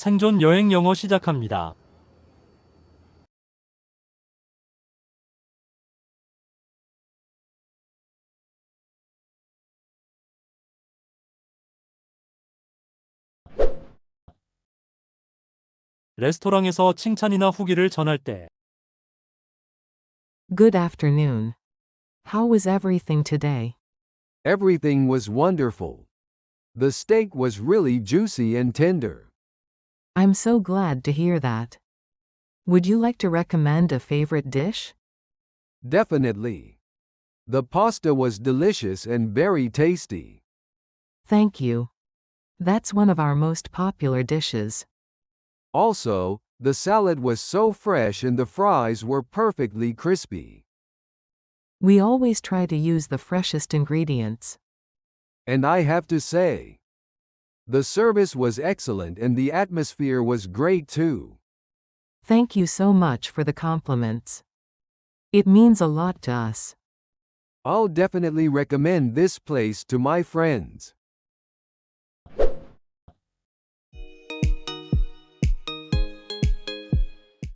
생존 여행 영어 시작합니다. 레스토랑에서 칭찬이나 후기를 전할 때 Good afternoon. How was everything today? Everything was wonderful. The steak was really juicy and tender. I'm so glad to hear that. Would you like to recommend a favorite dish? Definitely. The pasta was delicious and very tasty. Thank you. That's one of our most popular dishes. Also, the salad was so fresh and the fries were perfectly crispy. We always try to use the freshest ingredients. And I have to say, the service was excellent and the atmosphere was great too. Thank you so much for the compliments. It means a lot to us. I'll definitely recommend this place to my friends.